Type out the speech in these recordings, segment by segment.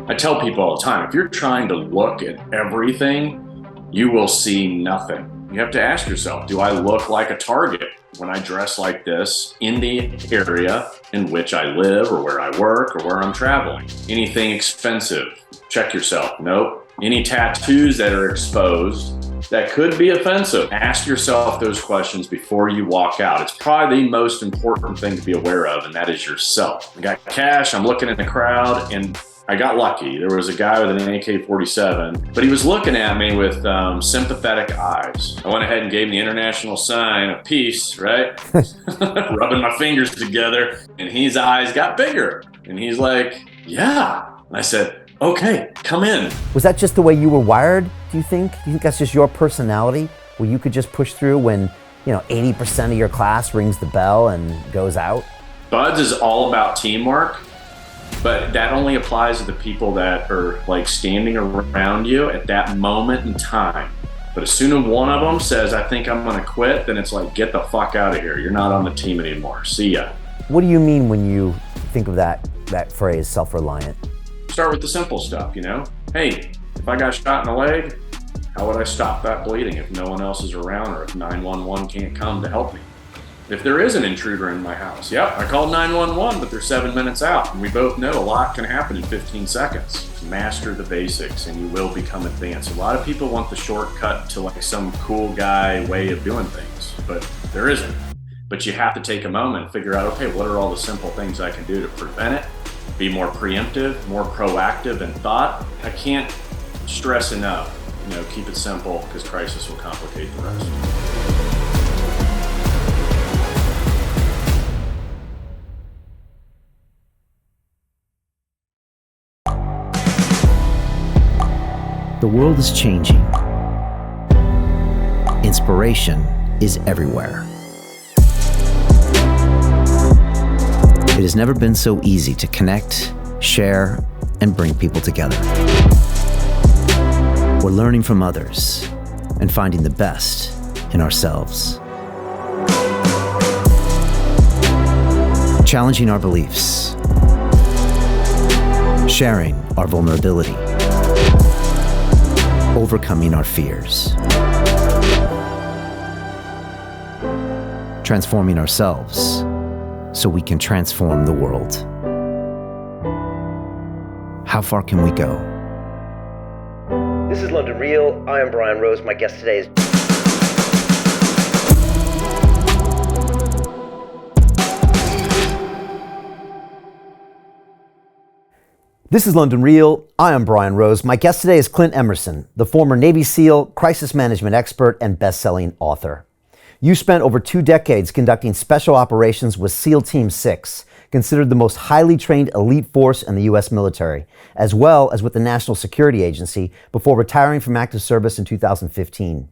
I tell people all the time, if you're trying to look at everything, you will see nothing. You have to ask yourself, do I look like a target when I dress like this in the area in which I live or where I work or where I'm traveling? Anything expensive? Check yourself. Nope. Any tattoos that are exposed that could be offensive? Ask yourself those questions before you walk out. It's probably the most important thing to be aware of, and that is yourself. I got cash, I'm looking in the crowd, and I got lucky. There was a guy with an AK-47, but he was looking at me with sympathetic eyes. I went ahead and gave him the international sign of peace, right? Rubbing my fingers together, and his eyes got bigger. And he's like, yeah. And I said, okay, come in. Was that just the way you were wired, do you think? Do you think that's just your personality, where you could just push through when, 80% of your class rings the bell and goes out? Buds is all about teamwork. But that only applies to the people that are like standing around you at that moment in time. But as soon as one of them says, I think I'm gonna quit, then it's like, get the fuck out of here. You're not on the team anymore. See ya. What do you mean when you think of that phrase, self-reliant? Start with the simple stuff, Hey, if I got shot in the leg, how would I stop that bleeding if no one else is around or if 911 can't come to help me? If there is an intruder in my house, yep, I called 911, but they're 7 minutes out. And we both know a lot can happen in 15 seconds. Master the basics and you will become advanced. A lot of people want the shortcut to like some cool guy way of doing things, but there isn't. But you have to take a moment and figure out, okay, what are all the simple things I can do to prevent it, be more preemptive, more proactive in thought. I can't stress enough, keep it simple because crisis will complicate the rest. The world is changing. Inspiration is everywhere. It has never been so easy to connect, share, and bring people together. We're learning from others and finding the best in ourselves. Challenging our beliefs. Sharing our vulnerability. Overcoming our fears. Transforming ourselves so we can transform the world. How far can we go? This is London Real. I am Brian Rose. My guest today is... This is London Real. I am Brian Rose. My guest today is Clint Emerson, the former Navy SEAL, crisis management expert, and best-selling author. You spent over 2 decades conducting special operations with SEAL Team 6, considered the most highly trained elite force in the U.S. military, as well as with the National Security Agency before retiring from active service in 2015.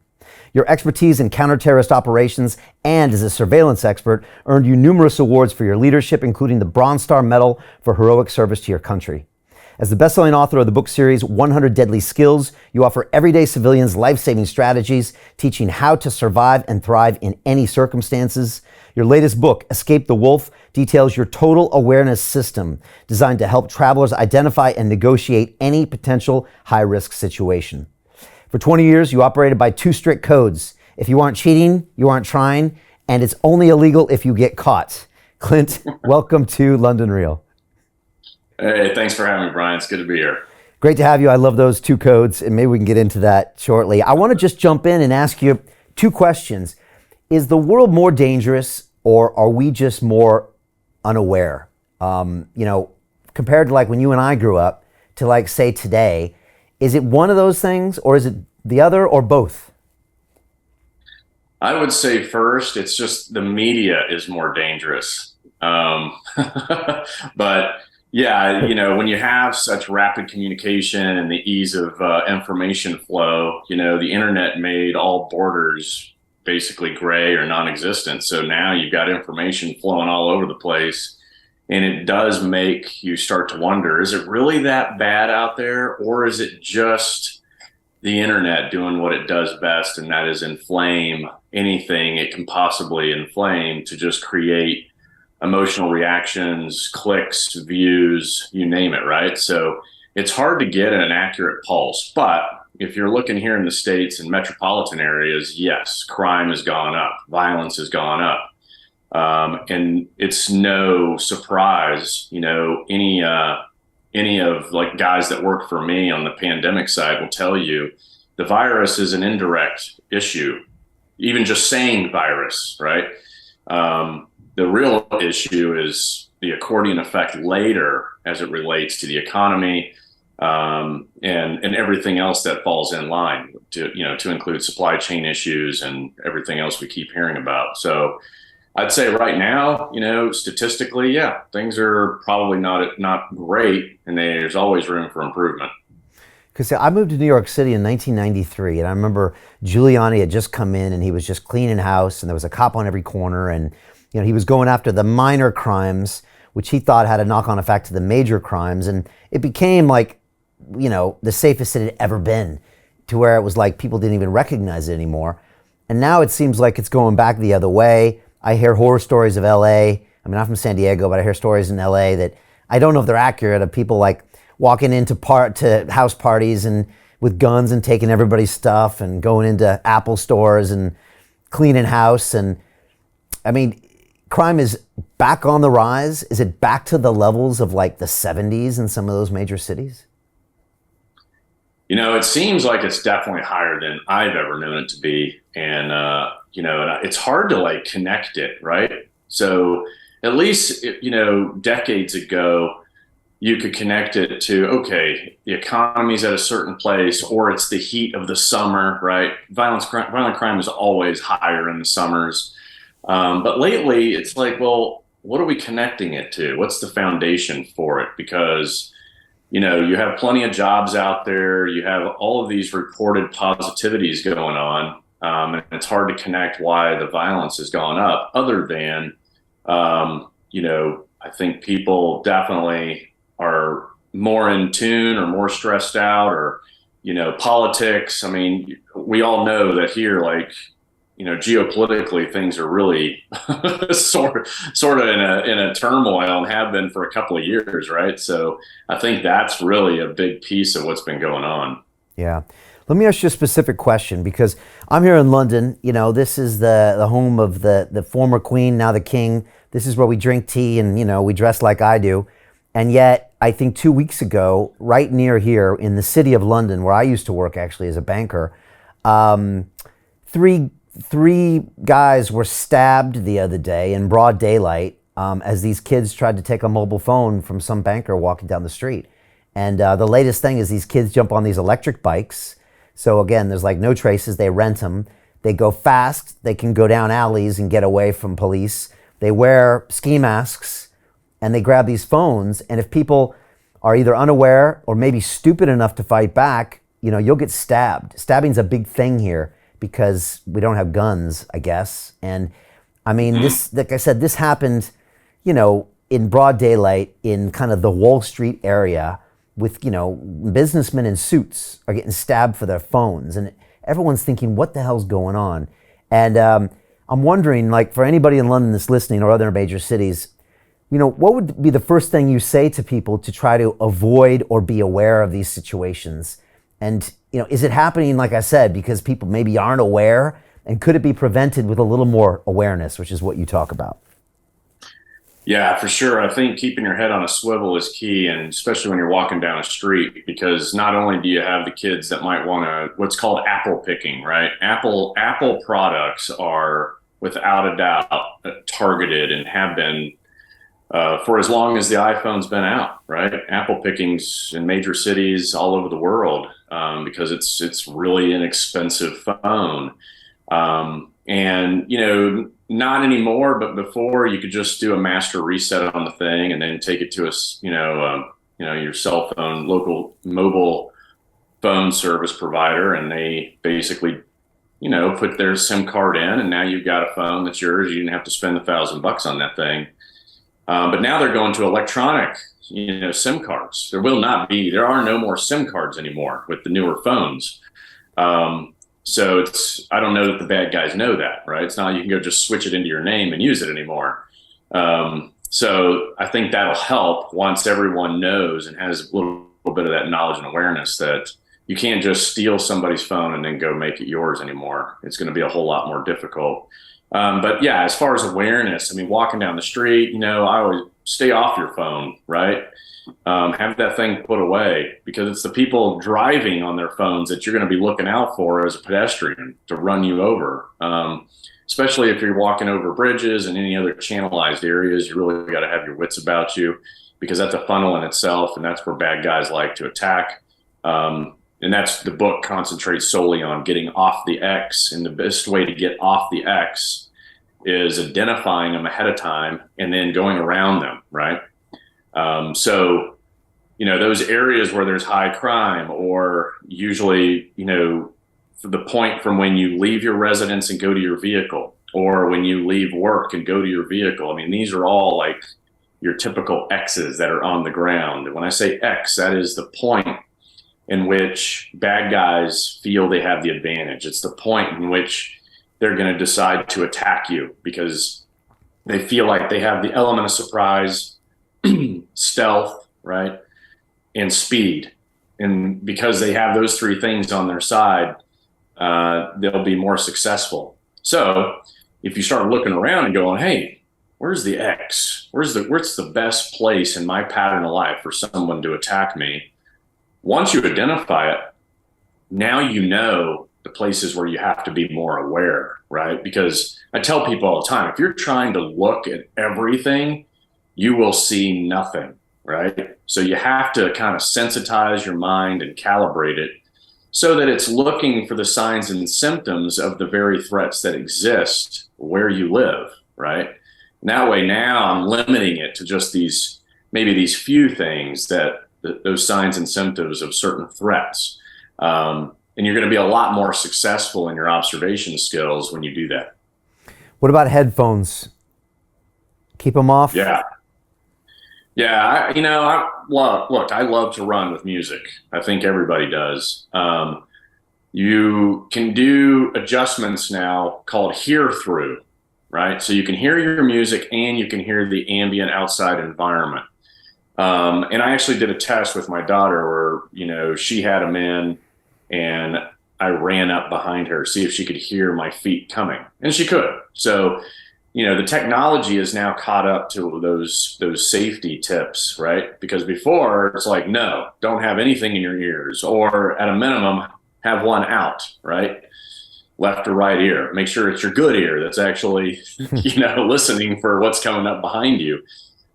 Your expertise in counter-terrorist operations and as a surveillance expert earned you numerous awards for your leadership, including the Bronze Star Medal for heroic service to your country. As the best-selling author of the book series 100 Deadly Skills, you offer everyday civilians life-saving strategies, teaching how to survive and thrive in any circumstances. Your latest book, Escape the Wolf, details your total awareness system designed to help travelers identify and negotiate any potential high-risk situation. For 20 years, you operated by 2 strict codes. If you aren't cheating, you aren't trying, and it's only illegal if you get caught. Clint, welcome to London Real. Hey, thanks for having me, Brian. It's good to be here. Great to have you. I love those 2 codes, and maybe we can get into that shortly. I want to just jump in and ask you 2 questions. Is the world more dangerous, or are we just more unaware? Compared to like when you and I grew up to like say today, is it one of those things, or is it the other, or both? I would say first, it's just the media is more dangerous. But yeah, when you have such rapid communication and the ease of information flow, the internet made all borders basically gray or non-existent. So now you've got information flowing all over the place. And it does make you start to wonder, is it really that bad out there? Or is it just the internet doing what it does best, and that is inflame anything it can possibly inflame to just create emotional reactions, clicks, views, you name it, right? So it's hard to get an accurate pulse. But if you're looking here in the States and metropolitan areas, yes, crime has gone up, violence has gone up. And it's no surprise, any of like guys that work for me on the pandemic side will tell you the virus is an indirect issue. Even just saying virus, right? The real issue is the accordion effect later as it relates to the economy, and everything else that falls in line to include supply chain issues and everything else we keep hearing about. So I'd say right now, statistically, yeah, things are probably not great, and there's always room for improvement. Because I moved to New York City in 1993, and I remember Giuliani had just come in, and he was just cleaning house, and there was a cop on every corner, and he was going after the minor crimes, which he thought had a knock-on effect to the major crimes, and it became like, the safest it had ever been, to where it was like people didn't even recognize it anymore. And now it seems like it's going back the other way. I hear horror stories of LA. I mean, I'm from San Diego, but I hear stories in LA that I don't know if they're accurate, of people like walking into house parties and with guns and taking everybody's stuff and going into Apple stores and cleaning house. And I mean, crime is back on the rise. Is it back to the levels of like the 70s in some of those major cities? It seems like it's definitely higher than I've ever known it to be. And, and it's hard to like connect it, right? So at least, decades ago, you could connect it to, okay, the economy's at a certain place, or it's the heat of the summer, right? Violent crime is always higher in the summers. But lately, it's like, well, what are we connecting it to? What's the foundation for it? Because, you have plenty of jobs out there. You have all of these reported positivities going on. And it's hard to connect why the violence has gone up, other than, I think people definitely are more in tune or more stressed out, or, politics. I mean, we all know that here, like, geopolitically, things are really sort of in a turmoil, and have been for a couple of years, right? So I think that's really a big piece of what's been going on. Yeah. Let me ask you a specific question, because I'm here in London. This is the home of the former queen, now the king. This is where we drink tea and, we dress like I do. And yet, I think 2 weeks ago, right near here in the city of London, where I used to work actually as a banker, three guys were stabbed the other day in broad daylight, as these kids tried to take a mobile phone from some banker walking down the street. And the latest thing is these kids jump on these electric bikes. So again, there's like no traces. They rent them. They go fast. They can go down alleys and get away from police. They wear ski masks, and they grab these phones. And if people are either unaware or maybe stupid enough to fight back, you'll get stabbed. Stabbing's a big thing here because we don't have guns, I guess. And I mean, this, like I said, this happened, in broad daylight in kind of the Wall Street area, with, businessmen in suits are getting stabbed for their phones, and everyone's thinking, what the hell's going on? And I'm wondering, like, for anybody in London that's listening, or other major cities, what would be the first thing you say to people to try to avoid or be aware of these situations? And, is it happening, like I said, because people maybe aren't aware? And could it be prevented with a little more awareness, which is what you talk about? Yeah, for sure. I think keeping your head on a swivel is key, and especially when you're walking down a street, because not only do you have the kids that might want to, what's called apple picking, right? Apple products are without a doubt targeted, and have been for as long as the iPhone's been out, right? Apple pickings in major cities all over the world, because it's really an expensive phone. And, not anymore, but before, you could just do a master reset on the thing and then take it to your cell phone, local mobile phone service provider. And they basically, put their SIM card in, and now you've got a phone that's yours. You didn't have to spend $1,000 on that thing. But now they're going to electronic, SIM cards. There are no more SIM cards anymore with the newer phones. So I don't know that the bad guys know that, right? It's not, you can go just switch it into your name and use it anymore. So I think that'll help once everyone knows and has a little bit of that knowledge and awareness that you can't just steal somebody's phone and then go make it yours anymore. It's going to be a whole lot more difficult. But yeah, as far as awareness, I mean, walking down the street, I always stay off your phone, right? Have that thing put away, because it's the people driving on their phones that you're going to be looking out for as a pedestrian to run you over. Especially if you're walking over bridges and any other channelized areas, you really got to have your wits about you, because that's a funnel in itself, and that's where bad guys like to attack. And that's the book concentrates solely on getting off the X. And the best way to get off the X is identifying them ahead of time and then going around them, right? So, those areas where there's high crime, or usually, the point from when you leave your residence and go to your vehicle, or when you leave work and go to your vehicle. I mean, these are all like your typical X's that are on the ground. And when I say X, that is the point in which bad guys feel they have the advantage. It's the point in which they're going to decide to attack you, because they feel like they have the element of surprise, stealth, right, and speed. And because they have those three things on their side, they'll be more successful. So if you start looking around and going, hey, where's the X? Where's the best place in my pattern of life for someone to attack me? Once you identify it, now you know the places where you have to be more aware, right? Because I tell people all the time, if you're trying to look at everything, you will see nothing, right? So you have to kind of sensitize your mind and calibrate it so that it's looking for the signs and symptoms of the very threats that exist where you live, right? And that way now I'm limiting it to just maybe these few things those signs and symptoms of certain threats. And you're going to be a lot more successful in your observation skills when you do that. What about headphones? Keep them off? Yeah. Yeah. Look, I love to run with music. I think everybody does. You can do adjustments now called hear through, right? So you can hear your music and you can hear the ambient outside environment. And I actually did a test with my daughter where, she had them in, and I ran up behind her, see if she could hear my feet coming, and she could. So, the technology is now caught up to those safety tips, right? Because before it's like, no, don't have anything in your ears, or at a minimum, have one out, right? Left or right ear. Make sure it's your good ear that's actually, listening for what's coming up behind you.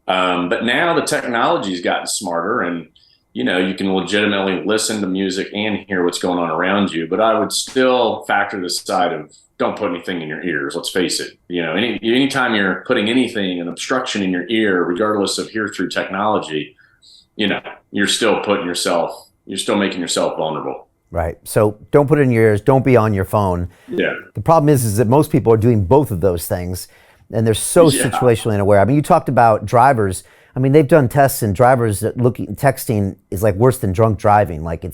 But now the technology's gotten smarter, and you can legitimately listen to music and hear what's going on around you. But I would still factor the side of don't put anything in your ears. Let's face it. Anytime you're putting anything, an obstruction in your ear, regardless of hear through technology, you're still making yourself vulnerable. Right. So don't put it in your ears. Don't be on your phone. Yeah. The problem is that most people are doing both of those things, and they're so situationally unaware. I mean, you talked about drivers. I mean, they've done tests, and drivers that texting is like worse than drunk driving. Like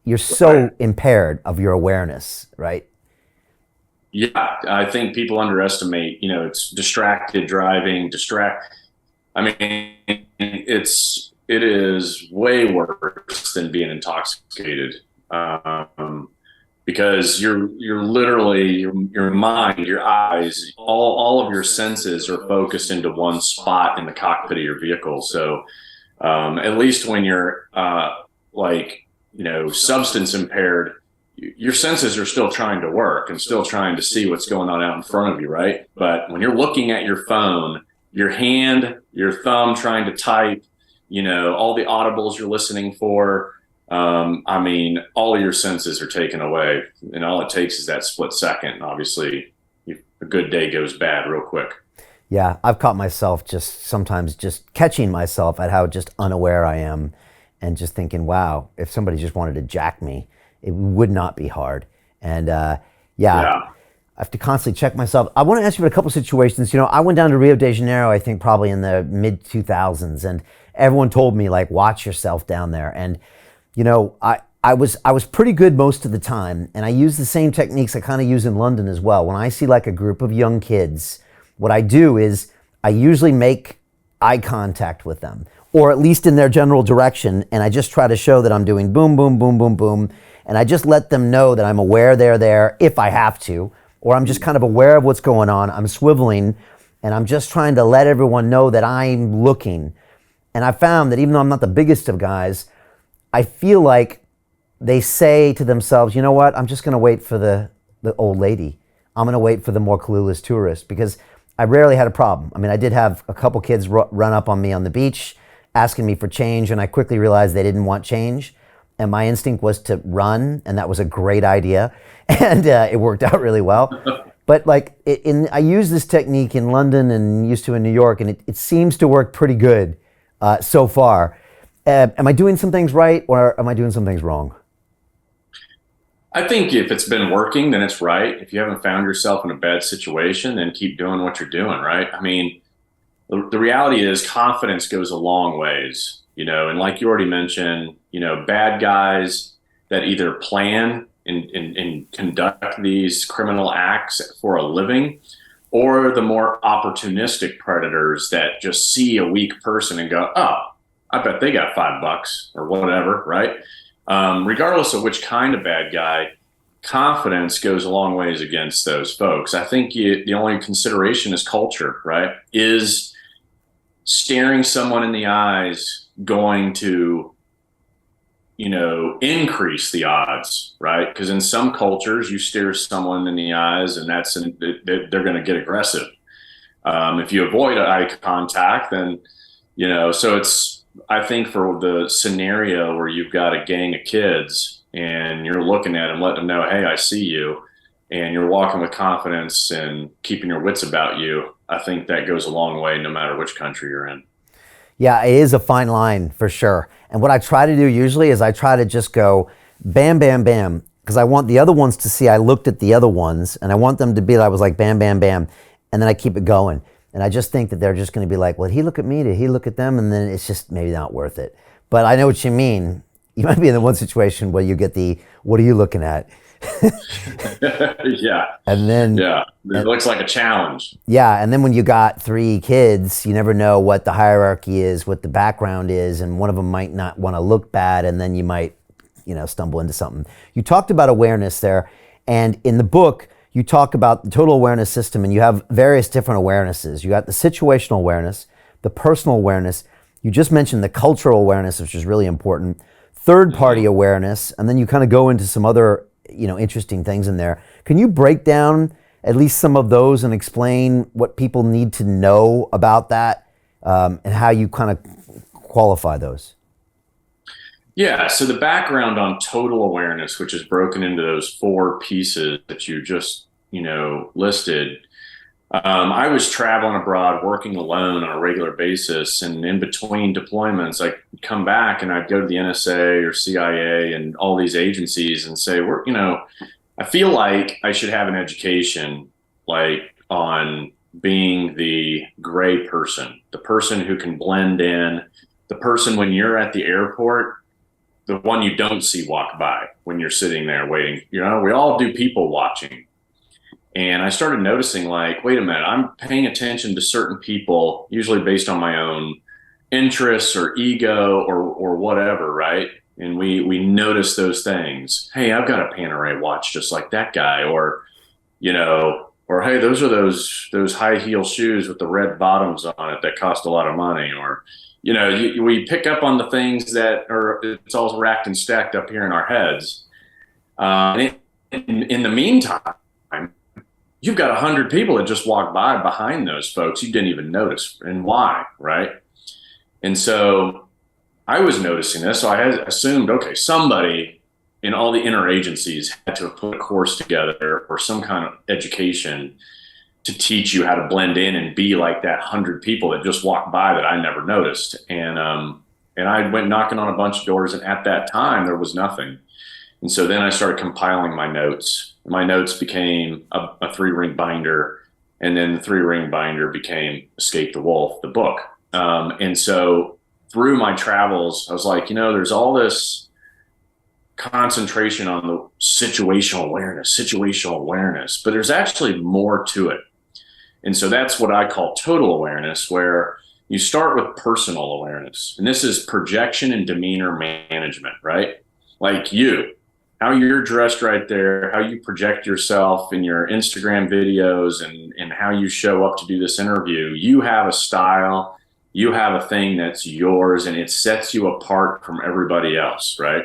you're so impaired of your awareness, right? Yeah, I think people underestimate, it's distracted driving, I mean, it is way worse than being intoxicated. Because you're literally, your mind, your eyes, all of your senses are focused into one spot in the cockpit of your vehicle. So at least when you're substance impaired, your senses are still trying to work and still trying to see what's going on out in front of you, right? But when you're looking at your phone, your hand, your thumb trying to type, all the audibles you're listening for, all of your senses are taken away, and all it takes is that split second. And obviously, a good day goes bad real quick. Yeah, I've caught myself sometimes just catching myself at how just unaware I am, and just thinking, wow, if somebody just wanted to jack me, it would not be hard. And I have to constantly check myself. I want to ask you about a couple situations. I went down to Rio de Janeiro, I think probably in the mid 2000s, and everyone told me, like, watch yourself down there. And I was pretty good most of the time, and I use the same techniques I kind of use in London as well. When I see like a group of young kids, what I do is I usually make eye contact with them, or at least in their general direction. And I just try to show that I'm doing boom, boom, boom, boom, boom. And I just let them know that I'm aware they're there if I have to, or I'm just kind of aware of what's going on. I'm swiveling and I'm just trying to let everyone know that I'm looking. And I found that even though I'm not the biggest of guys, I feel like they say to themselves, you know what, I'm just going to wait for the old lady. I'm going to wait for the more clueless tourist, because I rarely had a problem. I mean, I did have a couple kids run up on me on the beach asking me for change, and I quickly realized they didn't want change. And my instinct was to run, and that was a great idea. And it worked out really well. But like, I use this technique in London and used to in New York, and it seems to work pretty good so far. Am I doing some things right, or am I doing some things wrong? I think if it's been working, then it's right. If you haven't found yourself in a bad situation, then keep doing what you're doing, right? I mean, the reality is confidence goes a long ways, and like you already mentioned, bad guys that either plan and conduct these criminal acts for a living, or the more opportunistic predators that just see a weak person and go, oh, I bet they got $5 or whatever, right? Regardless of which kind of bad guy, confidence goes a long ways against those folks. I think the only consideration is culture, right? Is staring someone in the eyes going to, increase the odds, right? Because in some cultures, you stare someone in the eyes and they're going to get aggressive. If you avoid eye contact, then, so I think for the scenario where you've got a gang of kids and you're looking at them, letting them know, hey, I see you, and you're walking with confidence and keeping your wits about you, I think that goes a long way no matter which country you're in. Yeah, it is a fine line for sure. And what I try to do usually is I try to just go bam, bam, bam, because I want the other ones to see I looked at the other ones, and I want them to be, I was like bam, bam, bam, and then I keep it going. And I just think that they're just going to be like, well, did he look at me? Did he look at them? And then it's just maybe not worth it. But I know what you mean. You might be in the one situation where you get the, what are you looking at? Yeah. And then, yeah, it looks like a challenge. Yeah. And then when you got 3 kids, you never know what the hierarchy is, what the background is. And one of them might not want to look bad. And then you might, stumble into something. You talked about awareness there. And in the book, you talk about the total awareness system, and you have various different awarenesses. You got the situational awareness, the personal awareness. You just mentioned the cultural awareness, which is really important. Third-party awareness, and then you kind of go into some other, interesting things in there. Can you break down at least some of those and explain what people need to know about that, and how you kind of qualify those? Yeah, so the background on total awareness, which is broken into those 4 pieces that you just, listed. I was traveling abroad, working alone on a regular basis, and in between deployments, I'd come back and I'd go to the NSA or CIA and all these agencies and say, I feel like I should have an education, like on being the gray person, the person who can blend in, the person when you're at the airport, the one you don't see walk by when you're sitting there waiting. We all do people watching. And I started noticing, like, wait a minute, I'm paying attention to certain people, usually based on my own interests or ego or whatever, right? And we notice those things. Hey, I've got a Panerai watch just like that guy, or hey, those are those high heel shoes with the red bottoms on it that cost a lot of money, or we pick up on the things that it's all racked and stacked up here in our heads. And in the meantime, you've got 100 people that just walked by behind those folks you didn't even notice. And why, right? And so I was noticing this. So I had assumed, okay, somebody in all the interagencies had to have put a course together or some kind of education to teach you how to blend in and be like that 100 people that just walked by that I never noticed. And I went knocking on a bunch of doors, and at that time there was nothing. And so then I started compiling my notes. My notes became a 3-ring binder, and then the 3-ring binder became Escape the Wolf, the book. And so through my travels, I was like, there's all this concentration on the situational awareness, but there's actually more to it. And so that's what I call total awareness, where you start with personal awareness. And this is projection and demeanor management, right? Like how you're dressed right there, how you project yourself in your Instagram videos, and how you show up to do this interview. You have a style, you have a thing that's yours, and it sets you apart from everybody else, right?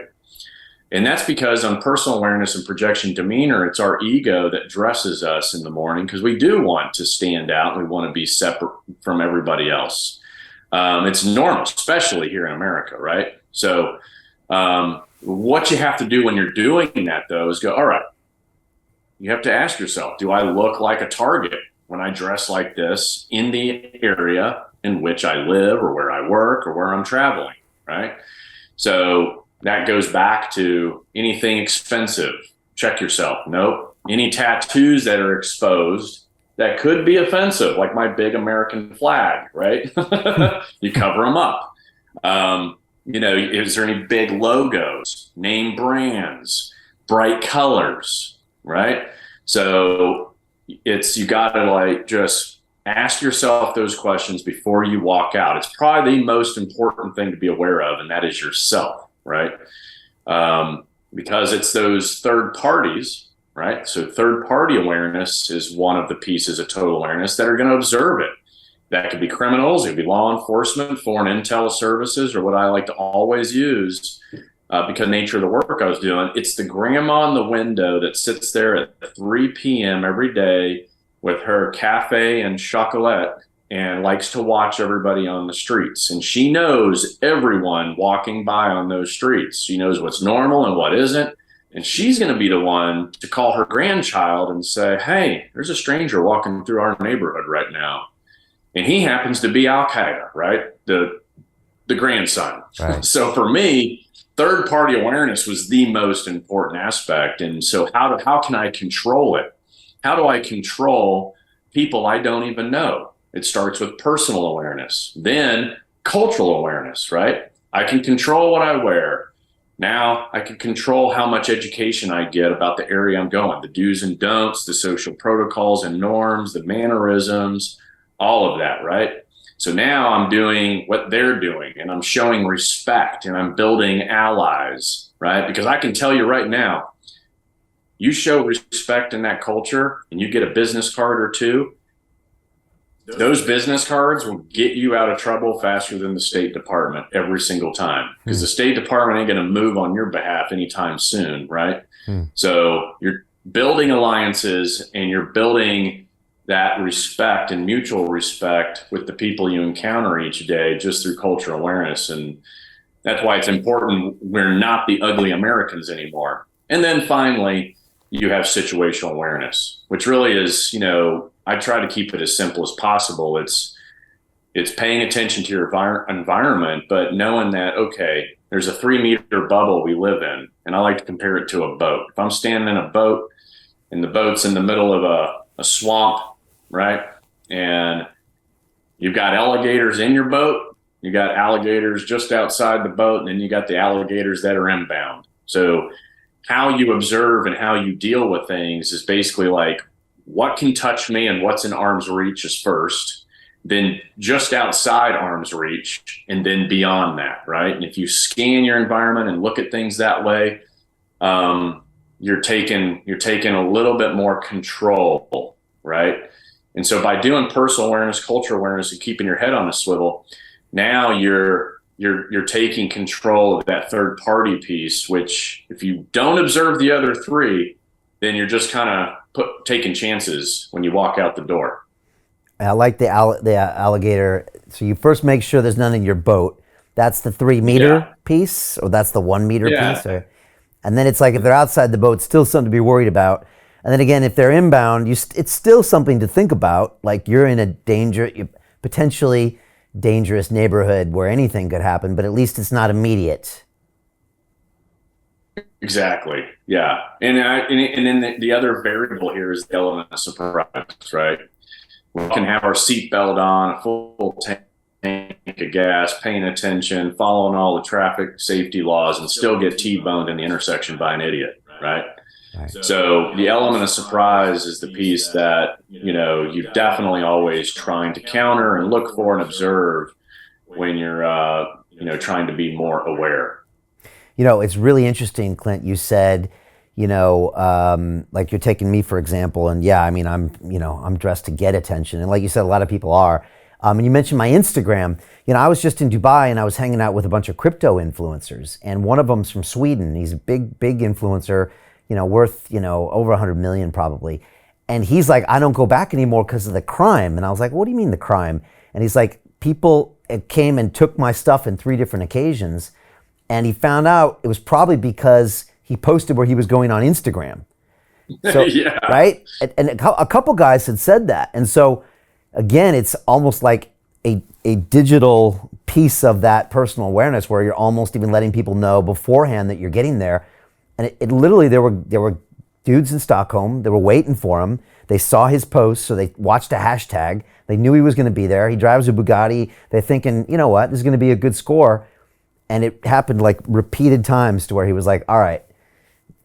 And that's because on personal awareness and projection demeanor, it's our ego that dresses us in the morning because we do want to stand out. We want to be separate from everybody else. It's normal, especially here in America, right? So what you have to do when you're doing that, though, is go, all right, you have to ask yourself, do I look like a target when I dress like this in the area in which I live or where I work or where I'm traveling, right? So that goes back to anything expensive. Check yourself. Nope. Any tattoos that are exposed that could be offensive, like my big American flag, right? You cover them up. Is there any big logos, name brands, bright colors, right? So you got to just ask yourself those questions before you walk out. It's probably the most important thing to be aware of, and that is yourself, right? Because it's those third parties, right? So third party awareness is one of the pieces of total awareness that are going to observe it. That could be criminals, it could be law enforcement, foreign intel services, or what I like to always use because of the nature of the work I was doing. It's the grandma in the window that sits there at 3 p.m. every day with her cafe and chocolate and likes to watch everybody on the streets. And she knows everyone walking by on those streets. She knows what's normal and what isn't. And she's going to be the one to call her grandchild and say, hey, there's a stranger walking through our neighborhood right now. And he happens to be Al-Qaeda, right? The grandson. Right. So for me, third party awareness was the most important aspect. And so how can I control it? How do I control people I don't even know? It starts with personal awareness, then cultural awareness, right? I can control what I wear. Now I can control how much education I get about the area I'm going, the do's and don'ts, the social protocols and norms, the mannerisms, all of that, right? So now I'm doing what they're doing and I'm showing respect and I'm building allies, right? Because I can tell you right now, you show respect in that culture and you get a business card or two, those business cards will get you out of trouble faster than the State Department every single time, because the State Department ain't going to move on your behalf anytime soon, right? So you're building alliances and you're building that respect and mutual respect with the people you encounter each day just through cultural awareness. And that's why it's important we're not the ugly Americans anymore. And then finally, you have situational awareness, which really is, I try to keep it as simple as possible. It's paying attention to your environment, but knowing that, okay, there's a 3-meter bubble we live in. And I like to compare it to a boat. If I'm standing in a boat and the boat's in the middle of a swamp, right? And you've got alligators in your boat, you got alligators just outside the boat, and then you got the alligators that are inbound. So how you observe and how you deal with things is basically like what can touch me and what's in arm's reach is first, then just outside arm's reach, and then beyond that, right? And if you scan your environment and look at things that way, you're taking a little bit more control, right? And so by doing personal awareness, cultural awareness, and keeping your head on a swivel, now you're taking control of that third party piece, which if you don't observe the other three, then you're just kind of taking chances when you walk out the door. I like the alligator. So you first make sure there's none in your boat. That's the 3-meter piece, or that's the 1-meter piece? And then it's like if they're outside the boat, still something to be worried about. And then again, if they're inbound, it's still something to think about. Like you're in a potentially dangerous neighborhood where anything could happen, but at least it's not immediate. Exactly. Yeah. And then the other variable here is the element of surprise, right? We can have our seatbelt on, a full tank of gas, paying attention, following all the traffic safety laws, and still get T-boned in the intersection by an idiot, right? So the element of surprise is the piece that, you're definitely always trying to counter and look for and observe when you're, trying to be more aware. It's really interesting, Clint. You said, like you're taking me for example, and yeah, I mean, I'm dressed to get attention, and like you said, a lot of people are. And you mentioned my Instagram. I was just in Dubai and I was hanging out with a bunch of crypto influencers, and one of them's from Sweden. He's a big influencer, worth over 100 million probably. And he's like, I don't go back anymore because of the crime. And I was like, what do you mean the crime? And he's like, people came and took my stuff in 3 different occasions. And he found out it was probably because he posted where he was going on Instagram. So, Yeah. right? And a couple guys had said that. And so, again, it's almost like a digital piece of that personal awareness where you're almost even letting people know beforehand that you're getting there. And it literally, there were dudes in Stockholm, they were waiting for him. They saw his post, so they watched a hashtag. They knew he was going to be there. He drives a Bugatti. They're thinking, you know what, this is going to be a good score. And it happened like repeated times to where he was like, all right,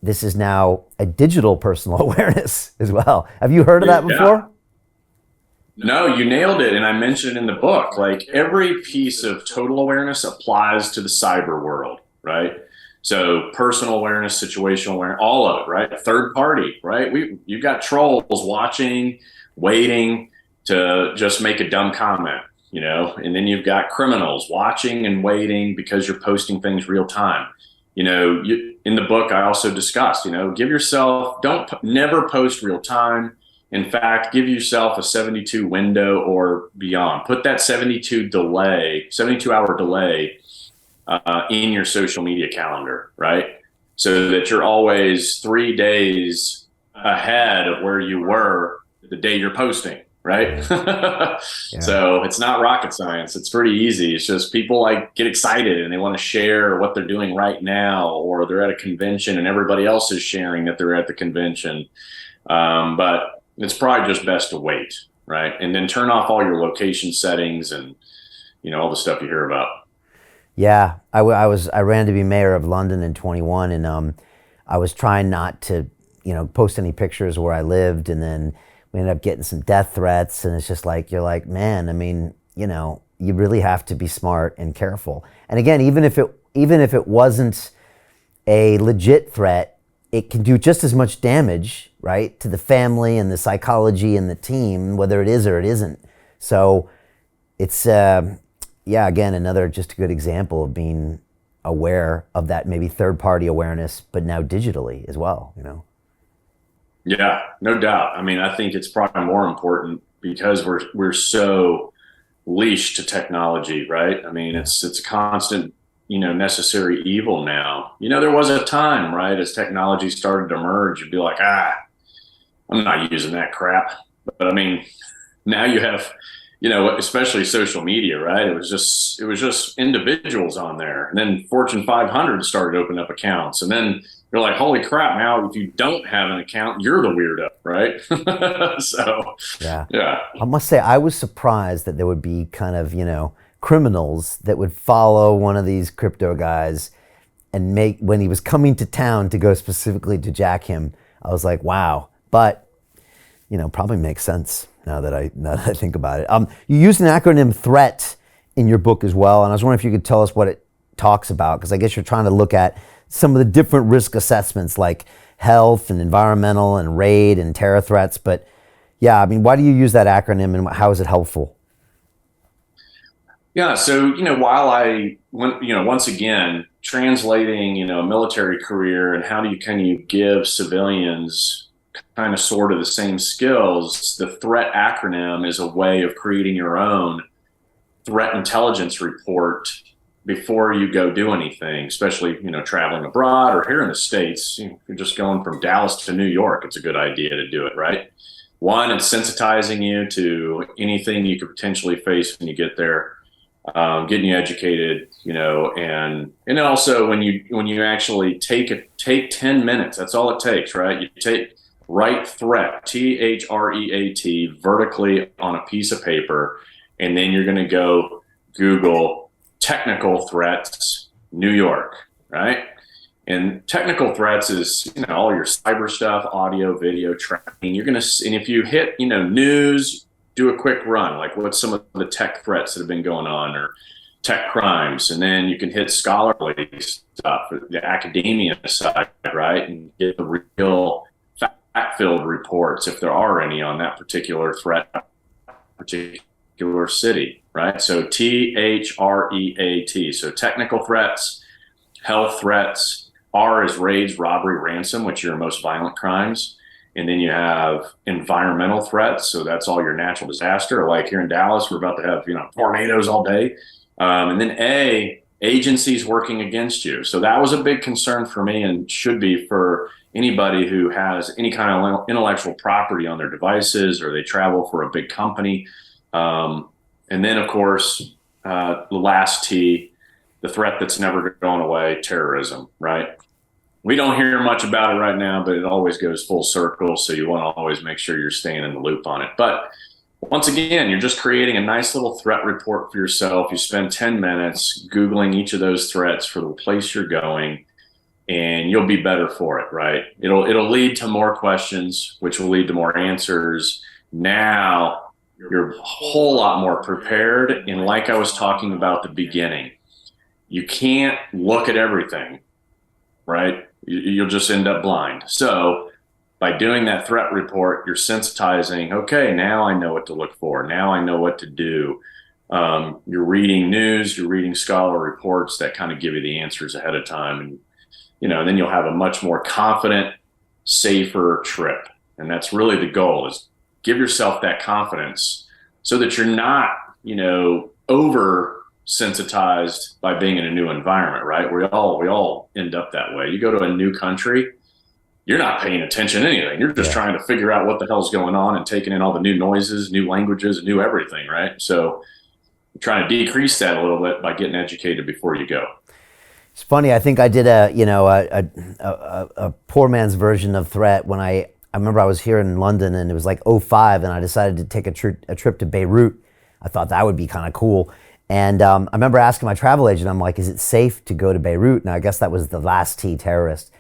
this is now a digital personal awareness as well. Have you heard of that before? No, you nailed it. And I mentioned in the book, like every piece of total awareness applies to the cyber world, right? So personal awareness, situational awareness, all of it, right? Third party, right? You've got trolls watching, waiting to just make a dumb comment, and then you've got criminals watching and waiting because you're posting things real time. In the book, I also discussed, give yourself, never post real time. In fact, give yourself a 72 window or beyond. Put that 72 hour delay in your social media calendar, right? So that you're always 3 days ahead of where you were the day you're posting, right? Yeah. So it's not rocket science. It's pretty easy. It's just people get excited and they want to share what they're doing right now, or they're at a convention and everybody else is sharing that they're at the convention. But it's probably just best to wait, right? And then turn off all your location settings and, all the stuff you hear about. Yeah, I ran to be mayor of London in 21, and I was trying not to, post any pictures where I lived, and then we ended up getting some death threats, and it's just like, you're like, man, I mean, you really have to be smart and careful. And again, even if it wasn't a legit threat, it can do just as much damage, right, to the family and the psychology and the team, whether it is or it isn't. So it's again, another just a good example of being aware of that maybe third-party awareness, but now digitally as well, Yeah, no doubt. I mean, I think it's probably more important because we're so leashed to technology, right? I mean, it's a constant, necessary evil now. There was a time, right, as technology started to emerge, you'd be like, I'm not using that crap. But I mean, now you have, especially social media, right? It was just individuals on there. And then Fortune 500 started opening up accounts. And then you're like, holy crap, now if you don't have an account, you're the weirdo, right? So, yeah. I must say, I was surprised that there would be kind of, criminals that would follow one of these crypto guys and when he was coming to town to go specifically to jack him, I was like, wow. But, probably makes sense now that I think about it. You used an acronym THREAT in your book as well, and I was wondering if you could tell us what it talks about, because I guess you're trying to look at some of the different risk assessments like health and environmental and raid and terror threats. But yeah, I mean, why do you use that acronym and how is it helpful? Yeah, so once again, translating a military career and how can you give civilians kind of sort of the same skills. The threat acronym is a way of creating your own threat intelligence report before you go do anything, especially traveling abroad or here in the States. If you're just going from Dallas to New York, it's a good idea to do it, right? One, it's sensitizing you to anything you could potentially face when you get there. Getting you educated, and also when you actually take 10 minutes, that's all it takes, right? You write threat, THREAT, vertically on a piece of paper, and then you're going to go Google technical threats, New York, right? And technical threats is, all your cyber stuff, audio, video, tracking. And if you hit, news, do a quick run. Like, what's some of the tech threats that have been going on, or tech crimes? And then you can hit scholarly stuff, the academia side, right? And get the real fact-filled reports, if there are any, on that particular threat, particular city, right? So THREAT. So technical threats, health threats. R is raids, robbery, ransom, which are your most violent crimes. And then you have environmental threats. So that's all your natural disaster. Like here in Dallas, we're about to have, tornadoes all day. And then A, agencies working against you. So that was a big concern for me, and should be for anybody who has any kind of intellectual property on their devices, or they travel for a big company. And then, of course, the last T, the threat that's never going away, terrorism, right? We don't hear much about it right now, but it always goes full circle. So you want to always make sure you're staying in the loop on it. But once again, you're just creating a nice little threat report for yourself. You spend 10 minutes Googling each of those threats for the place you're going, and you'll be better for it, right? It'll lead to more questions, which will lead to more answers. Now you're a whole lot more prepared. And like I was talking about at the beginning, you can't look at everything, right? You'll just end up blind. So by doing that threat report, you're sensitizing, okay, now I know what to look for. Now I know what to do. You're reading news, you're reading scholar reports that kind of give you the answers ahead of time. And, then you'll have a much more confident, safer trip. And that's really the goal, is give yourself that confidence so that you're not, over sensitized by being in a new environment, right? We all end up that way. You go to a new country, you're not paying attention to anything. You're just trying to figure out what the hell's going on and taking in all the new noises, new languages, new everything, right? So I'm trying to decrease that a little bit by getting educated before you go. It's funny. I think I did a poor man's version of threat when I remember I was here in London, and it was like '05, and I decided to take a trip to Beirut. I thought that would be kind of cool. And I remember asking my travel agent, I'm like, is it safe to go to Beirut? And I guess that was the last T, terrorist.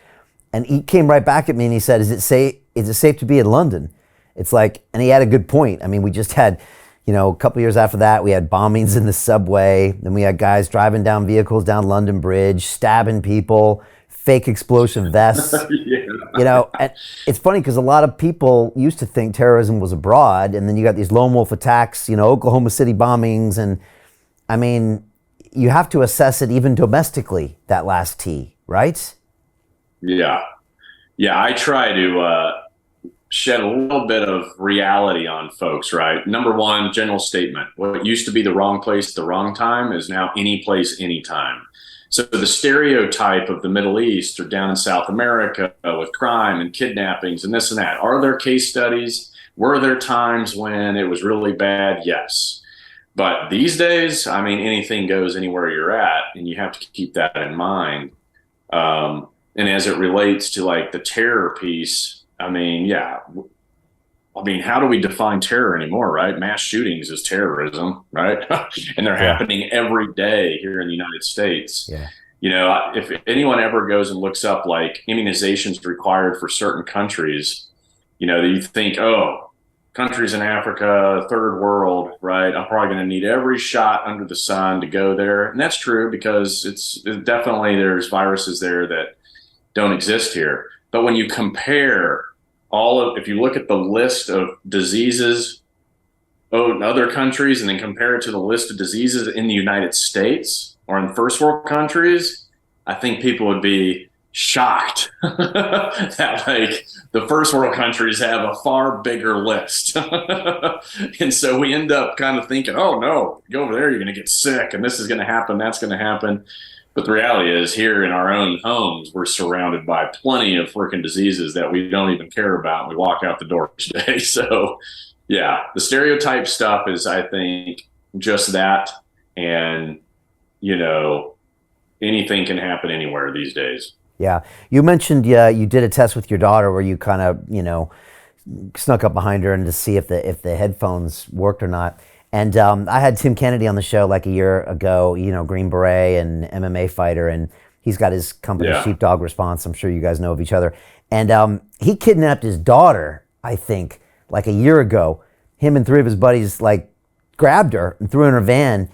And he came right back at me and he said, is it safe to be in London? It's like, and he had a good point. I mean, we just had, a couple years after that, we had bombings in the subway. Then we had guys driving down vehicles down London Bridge, stabbing people, fake explosive vests. And it's funny because a lot of people used to think terrorism was abroad. And then you got these lone wolf attacks, Oklahoma City bombings. And I mean, you have to assess it even domestically, that last T, right? Yeah. I try to shed a little bit of reality on folks, right? Number one, general statement. What used to be the wrong place at the wrong time is now any place, anytime. So the stereotype of the Middle East, or down in South America with crime and kidnappings and this and that, are there case studies? Were there times when it was really bad? Yes. But these days, I mean, anything goes anywhere you're at, and you have to keep that in mind. And as it relates to like the terror piece, I mean, how do we define terror anymore, right? Mass shootings is terrorism, right? And they're happening every day here in the United States. Yeah. If anyone ever goes and looks up like immunizations required for certain countries, you think, oh, countries in Africa, third world, right? I'm probably going to need every shot under the sun to go there. And that's true, because it's definitely, there's viruses there that don't exist here. But when you compare if you look at the list of diseases in other countries and then compare it to the list of diseases in the United States or in first world countries, I think people would be shocked that like the first world countries have a far bigger list. And so we end up kind of thinking, oh no, go over there, you're going to get sick, and this is going to happen, that's going to happen. But the reality is, here in our own homes, we're surrounded by plenty of freaking diseases that we don't even care about. We walk out the door each day. So yeah, the stereotype stuff is, I think, just that. And, anything can happen anywhere these days. Yeah. You mentioned you did a test with your daughter where you kind of, snuck up behind her and to see if the headphones worked or not. And I had Tim Kennedy on the show like a year ago, Green Beret and MMA fighter, and He's got his company, Yeah. Sheepdog Response. I'm sure you guys know of each other. And he kidnapped his daughter, I think, like a year ago. Him and three of his buddies like grabbed her and threw her in her van.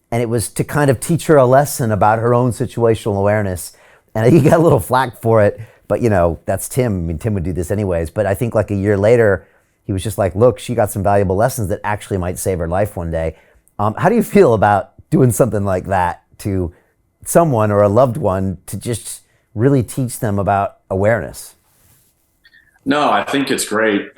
And it was to kind of teach her a lesson about her own situational awareness. And he got a little flack for it. But, you know, that's Tim. I mean, Tim would do this anyways. But I think like a year later, he was just like, look, she got some valuable lessons that actually might save her life one day. How do you feel about doing something like that to someone or a loved one to just really teach them about awareness? No, I think it's great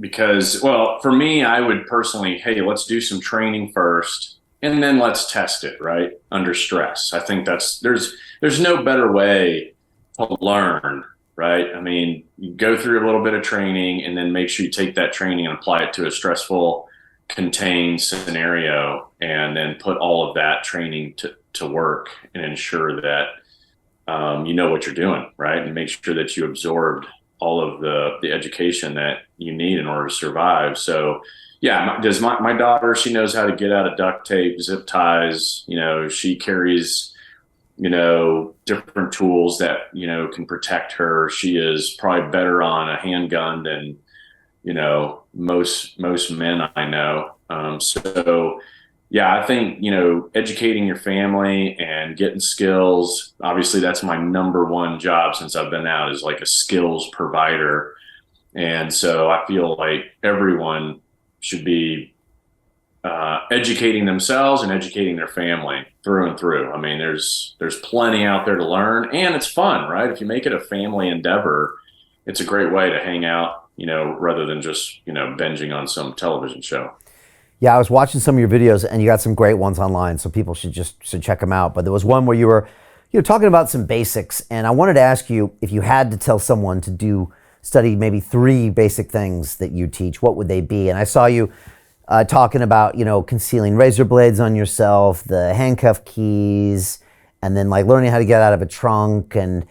because, well, for me, I would personally, hey, let's do some training first, and then let's test it, right? Under stress. I think there's no better way to learn, right? I mean, you go through a little bit of training and then make sure you take that training and apply it to a stressful, contained scenario, and then put all of that training to work and ensure that you know what you're doing, right? And make sure that you absorbed all of the education that you need in order to survive. So yeah, does my daughter, she knows how to get out of duct tape, zip ties, you know, she carries, you know, different tools that, you know, can protect her. She is probably better on a handgun than, you know, most men I know. So yeah, I think, you know, educating your family and getting skills, obviously that's my number one job since I've been out, is like a skills provider. And so I feel like everyone should be educating themselves and educating their family through and through. I mean, there's plenty out there to learn, and it's fun, right? If you make it a family endeavor, it's a great way to hang out, you know, rather than just, you know, binging on some television show. Yeah, I was watching some of your videos, and you got some great ones online, so people should check them out. But there was one where you were, talking about some basics, and I wanted to ask you, if you had to tell someone to study maybe 3 basic things that you teach, what would they be? And I saw you talking about, concealing razor blades on yourself, the handcuff keys, and then like learning how to get out of a trunk, and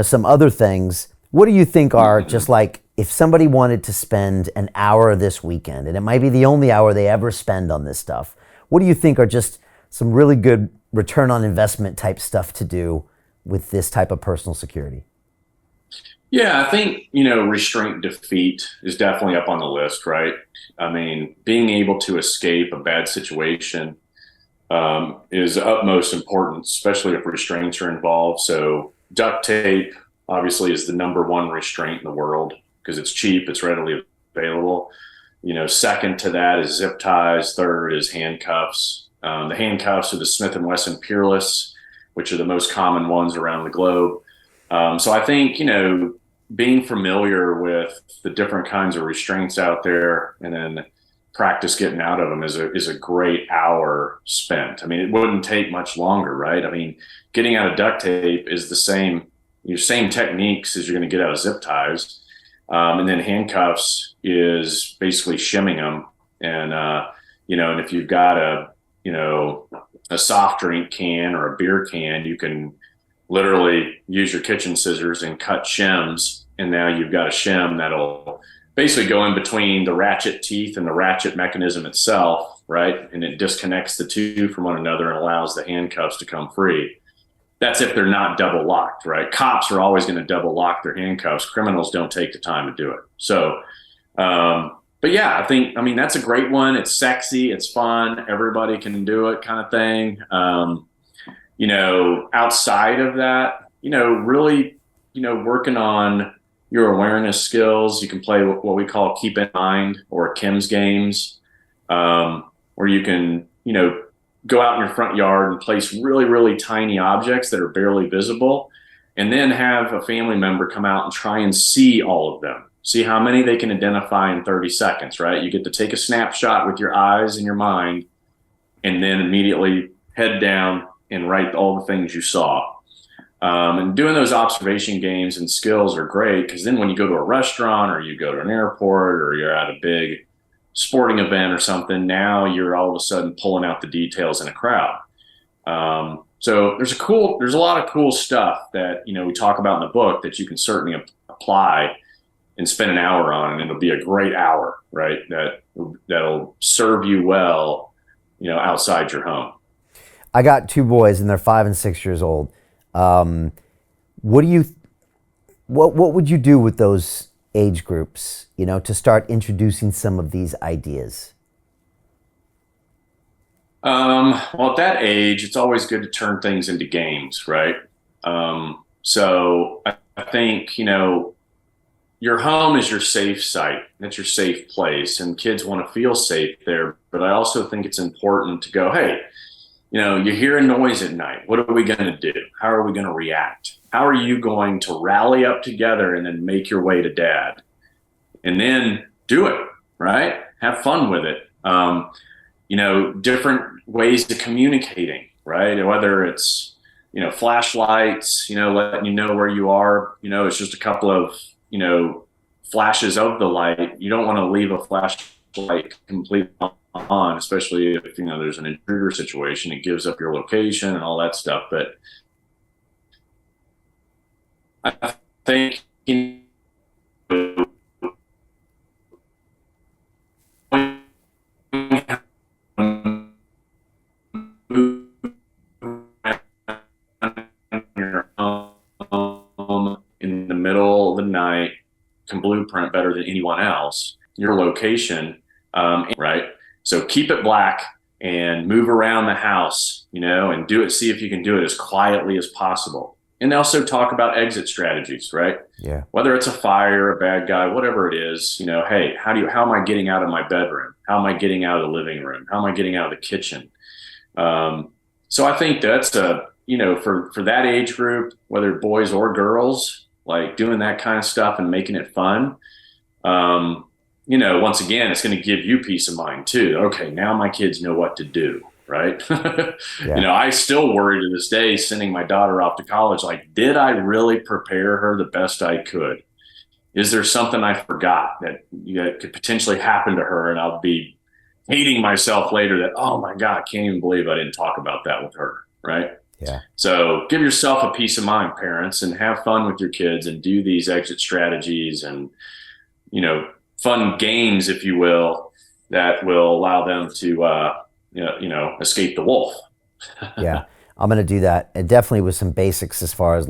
some other things. What do you think are just like, if somebody wanted to spend an hour this weekend, and it might be the only hour they ever spend on this stuff, what do you think are just some really good return on investment type stuff to do with this type of personal security? Yeah, I think, restraint defeat is definitely up on the list, right? I mean, being able to escape a bad situation is utmost important, especially if restraints are involved. So duct tape obviously is the number one restraint in the world because it's cheap, it's readily available. Second to that is zip ties. Third is handcuffs. The handcuffs are the Smith & Wesson Peerless, which are the most common ones around the globe. So I think, being familiar with the different kinds of restraints out there and then practice getting out of them is a great hour spent. I mean, it wouldn't take much longer, right? I mean, getting out of duct tape is the same techniques as you're going to get out of zip ties. And then handcuffs is basically shimming them. And, and if you've got a soft drink can or a beer can, you can literally use your kitchen scissors and cut shims. And now you've got a shim that'll basically go in between the ratchet teeth and the ratchet mechanism itself, right? And it disconnects the two from one another and allows the handcuffs to come free. That's if they're not double locked, right? Cops are always going to double lock their handcuffs. Criminals don't take the time to do it. So, but yeah, I mean, that's a great one. It's sexy. It's fun. Everybody can do it kind of thing. Outside of that, really, working on your awareness skills. You can play what we call keep in mind or Kim's games, where you can, go out in your front yard and place really, really tiny objects that are barely visible, and then have a family member come out and try and see all of them. See how many they can identify in 30 seconds, right? You get to take a snapshot with your eyes and your mind, and then immediately head down and write all the things you saw. And doing those observation games and skills are great because then when you go to a restaurant or you go to an airport or you're at a big sporting event or something, now you're all of a sudden pulling out the details in a crowd. So there's a lot of cool stuff that, we talk about in the book that you can certainly apply and spend an hour on, and it'll be a great hour, right? That'll serve you well, outside your home. I got 2 boys and they're 5 and 6 years old. What do you, what would you do with those age groups, to start introducing some of these ideas? Well, at that age, it's always good to turn things into games, right? So I think, your home is your safe site. That's your safe place, and kids want to feel safe there. But I also think it's important to go, hey, you hear a noise at night. What are we going to do? How are we going to react? How are you going to rally up together and then make your way to dad? And then do it, right? Have fun with it. Different ways of communicating, right? Whether it's, flashlights, letting you know where you are, it's just a couple of, flashes of the light. You don't want to leave a flashlight completely on, especially if, there's an intruder situation. It gives up your location and all that stuff. But I think, in the middle of the night can blueprint better than anyone else your location, right? So keep it black and move around the house, and do it. See if you can do it as quietly as possible. And also talk about exit strategies, right? Yeah. Whether it's a fire, a bad guy, whatever it is, hey, how am I getting out of my bedroom? How am I getting out of the living room? How am I getting out of the kitchen? So I think that's for that age group, whether boys or girls, like doing that kind of stuff and making it fun. Once again, it's going to give you peace of mind too. Okay, now my kids know what to do, right? Yeah. I still worry to this day sending my daughter off to college. Like, did I really prepare her the best I could? Is there something I forgot that could potentially happen to her, and I'll be hating myself later that, oh my God, I can't even believe I didn't talk about that with her, right? Yeah. So give yourself a peace of mind, parents, and have fun with your kids and do these exit strategies and, fun games, if you will, that will allow them to, escape the wolf. Yeah. I'm going to do that. And definitely with some basics as far as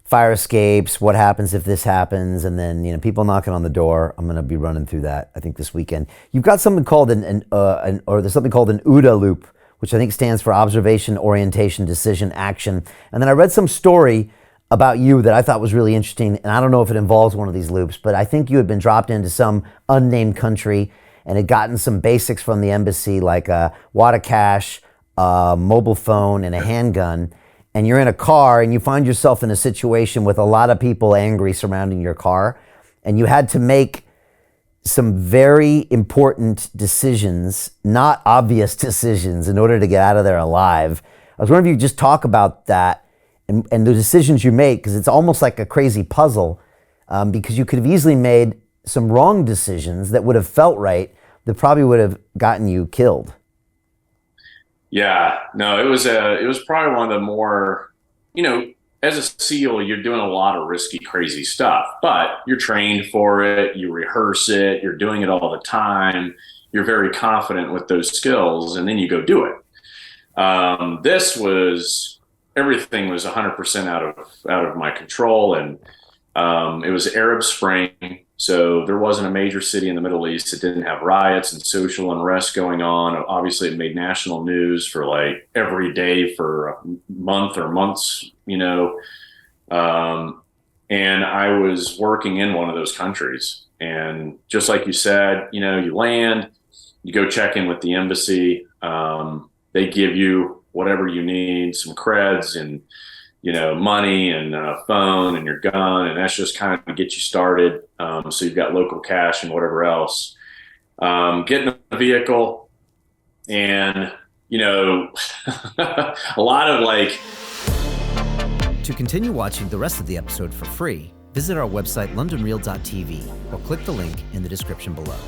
fire escapes, what happens if this happens, and then, people knocking on the door. I'm going to be running through that, I think, this weekend. You've got something called there's something called an OODA loop, which I think stands for observation, orientation, decision, action. And then I read some story about you that I thought was really interesting, and I don't know if it involves one of these loops, but I think you had been dropped into some unnamed country and had gotten some basics from the embassy, like a wad of cash, a mobile phone, and a handgun. And you're in a car and you find yourself in a situation with a lot of people angry surrounding your car, and you had to make some very important decisions, not obvious decisions, in order to get out of there alive. I was wondering if you could just talk about that and the decisions you made, because it's almost like a crazy puzzle, because you could have easily made some wrong decisions that would have felt right, that probably would have gotten you killed. Yeah, no, it was probably one of the more, as a SEAL, you're doing a lot of risky, crazy stuff, but you're trained for it. You rehearse it. You're doing it all the time. You're very confident with those skills, and then you go do it. Everything was 100% out of my control, and it was Arab Spring, so there wasn't a major city in the Middle East that didn't have riots and social unrest going on. Obviously, it made national news for like every day for a month or months, and I was working in one of those countries. And just like you said, you land, you go check in with the embassy. They give you whatever you need, some creds and, money and a phone and your gun. And that's just kind of to get you started. So you've got local cash and whatever else. Get in the vehicle and, a lot of To continue watching the rest of the episode for free, visit our website londonreal.tv or click the link in the description below.